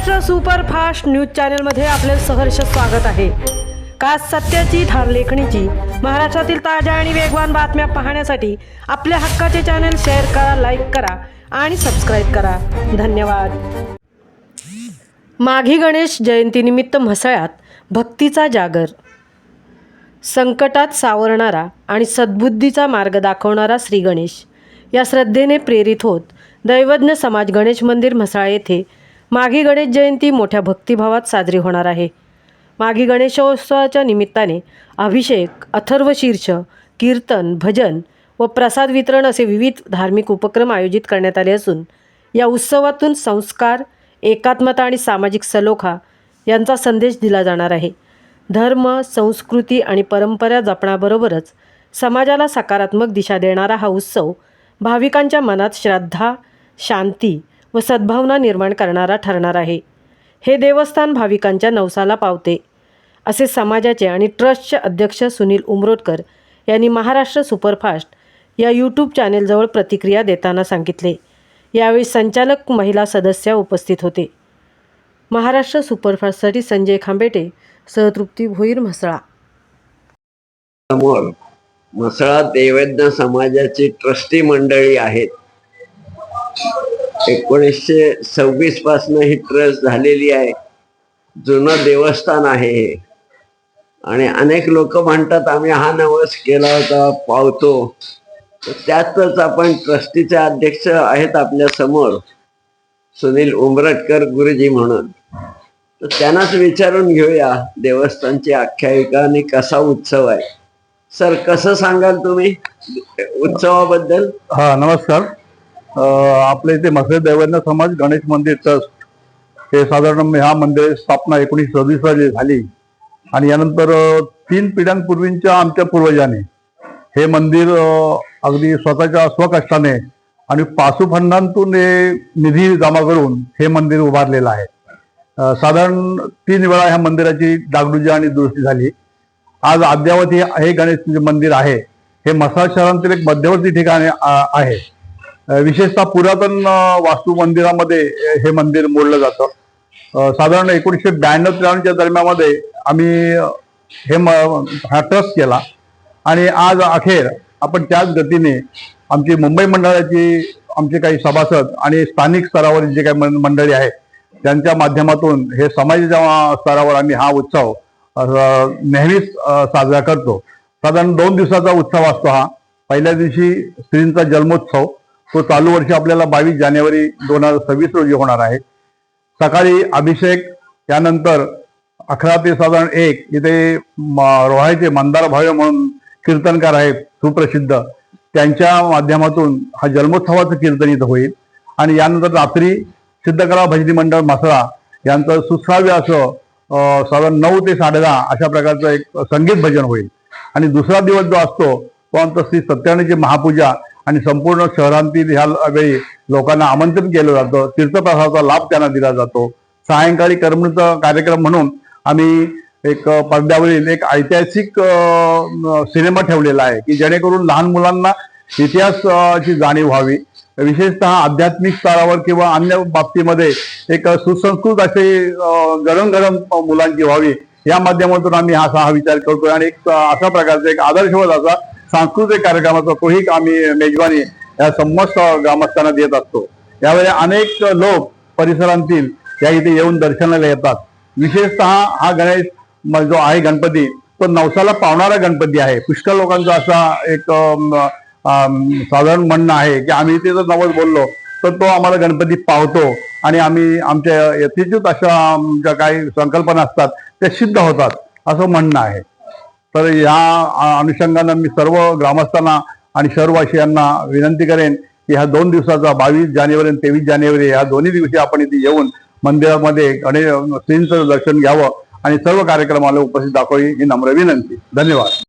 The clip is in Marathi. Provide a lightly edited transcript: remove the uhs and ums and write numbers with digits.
महाराष्ट्र सुपरफास्ट न्यूज चॅनलमध्ये आपले सहर्ष स्वागत आहे। खास सत्याची ठार लेखणीची महाराष्ट्रातील ताज्या आणि वेगवान बातम्या पाहण्यासाठी आपल्या हक्काचे चॅनल शेअर करा, लाईक करा आणि सबस्क्राइब करा। धन्यवाद। माघी गणेश जयंतीनिमित्त म्हसळ्यात भक्तीचा जागर। संकटात सावरणारा आणि सद्बुद्धीचा मार्ग दाखवणारा श्री गणेश या श्रद्धेने प्रेरित होत दैवज्ञ समाज गणेश मंदिर म्हसळा येथे माघी गणेश जयंती मोठ्या भक्तिभावात साजरी होणार आहे। माघी गणेशोत्सवाच्या निमित्ताने अभिषेक, अथर्वशीर्ष, कीर्तन, भजन व प्रसाद वितरण असे विविध धार्मिक उपक्रम आयोजित करण्यात आले असून या उत्सवातून संस्कार, एकात्मता आणि सामाजिक सलोखा यांचा संदेश दिला जाणार आहे। धर्म, संस्कृती आणि परंपरा जपण्याबरोबरच समाजाला सकारात्मक दिशा देणारा हा उत्सव भाविकांच्या मनात श्रद्धा, शांती व सद्भावना निर्माण करणारा ठरणार आहे। हे देवस्थान भाविकांच्या नवसाला पावते असे समाजाचे आणि ट्रस्टचे अध्यक्ष सुनील उमरोटकर यांनी महाराष्ट्र सुपरफास्ट या यूट्यूब चॅनेलजवळ प्रतिक्रिया देताना सांगितले। यावेळी संचालक महिला सदस्य उपस्थित होते। महाराष्ट्र सुपरफास्टसाठी संजय खांबेटे, सहतृप्ती भोईर, म्हसळा। म्हसळा दैवज्ञ समाजाची ट्रस्टी मंडळी आहेत। 1926 पासून ही ट्रस्ट झालेली आहे। जुनं देवस्थान आहे हे। आणि अनेक लोक म्हणतात आम्ही हा नवस केला होता, पावतो। त्यातच आपण ट्रस्टीचे अध्यक्ष आहेत आपल्या समोर सुनील उमरटकर गुरुजी म्हणून। तर त्यांनाच विचारून घेऊया देवस्थानची आख्यायिका आणि कसा उत्सव आहे। सर, कसं सांगाल तुम्ही उत्सवाबद्दल? हा, नमस्कार। आपल्या इथे म्हसळे दैवज्ञ समाज गणेश मंदिर ट्रस्ट हे साधारण ह्या मंदिराची स्थापना 1926 साली झाली आणि यानंतर 3 पिढ्यांपूर्वींच्या आमच्या पूर्वजांनी हे मंदिर अगदी स्वतःच्या स्वकष्टाने आणि पासुफंडांतून निधी जमा करून हे मंदिर उभारलेलं आहे। साधारण 3 वेळा ह्या मंदिराची डागडुजी आणि दुरुस्ती झाली। आज अद्यावत हे गणेश मंदिर आहे हे म्हसळा शहरातील एक मध्यवर्ती ठिकाण आहे। विशेषतः पुरातन वास्तू मंदिरामध्ये हे मंदिर मोडलं जातं। साधारण 1992-93च्या दरम्यानमध्ये आम्ही हा ट्रस्ट केला आणि आज अखेर आपण त्याच गतीने आमची मुंबई मंडळाची आमचे काही सभासद आणि स्थानिक स्तरावर जे काही मंडळी आहेत त्यांच्या माध्यमातून हे समाजाच्या स्तरावर आम्ही हा उत्सव नेहमीच साजरा करतो। साधारण 2 दिवसाचा उत्सव असतो हा। पहिल्या दिवशी श्रींचा जन्मोत्सव, तो चालू वर्षी आपल्याला 22 जानेवारी 2026 रोजी होणार आहे। सकाळी अभिषेक, त्यानंतर 11 ते साधारण 1 इथे रोहायचे मंदार भावे म्हणून कीर्तनकार आहेत सुप्रसिद्ध, त्यांच्या माध्यमातून हा जन्मोत्सवाचं कीर्तन इथं होईल आणि यानंतर रात्री सिद्धकला भजनी मंडळ म्हसळा यांचं सुश्राव्य असं साधारण 9 ते 10:30 अशा प्रकारचं एक संगीत भजन होईल। आणि दुसरा दिवस जो असतो तो आमचं श्री सत्यानारायणाची महापूजा आणि संपूर्ण शहरांतील ह्या वेळी लोकांना आमंत्रण केलं जातं, तीर्थप्रसादाचा लाभ त्यांना दिला जातो। सायंकाळी करमणूक कार्यक्रम म्हणून आम्ही एक पडद्यावरील एक ऐतिहासिक सिनेमा ठेवलेला आहे की जेणेकरून लहान मुलांना इतिहासाची जाणीव व्हावी। विशेषतः आध्यात्मिक स्तरावर किंवा अन्य बाबतीमध्ये एक सुसंस्कृत असे गरम मुलांची व्हावी या माध्यमातून आम्ही हा विचार करतोय आणि एक अशा प्रकारचा एक आदर्शवत असा सांस्कृतिक कार्यक्रमाचा तोही आम्ही मेजवानी या समस्त ग्रामस्थांना देत असतो। यावेळी अनेक लोक परिसरांतील या इथे येऊन दर्शनाला येतात। विशेषतः हा गणेश जो आहे गणपती तो नवसाला पावणारा गणपती आहे। पुष्कळ लोकांचा असा एक साधारण म्हणणं आहे की आम्ही इथे जर नवस बोललो तर तो आम्हाला गणपती पावतो आणि आम्ही आमच्या यथेच्युत अशा ज्या काही संकल्पना असतात त्या सिद्ध होतात असं म्हणणं आहे। तर या अनुषंगानं मी सर्व ग्रामस्थांना आणि शहरवासियांना विनंती करेन की ह्या 2 दिवसाचा 22 जानेवारी आणि 23 जानेवारी या दोन्ही दिवशी आपण इथे येऊन मंदिरामध्ये गणेश श्रींचं दर्शन घ्यावं आणि सर्व कार्यक्रमाला उपस्थित दाखवावी ही नम्र विनंती। धन्यवाद।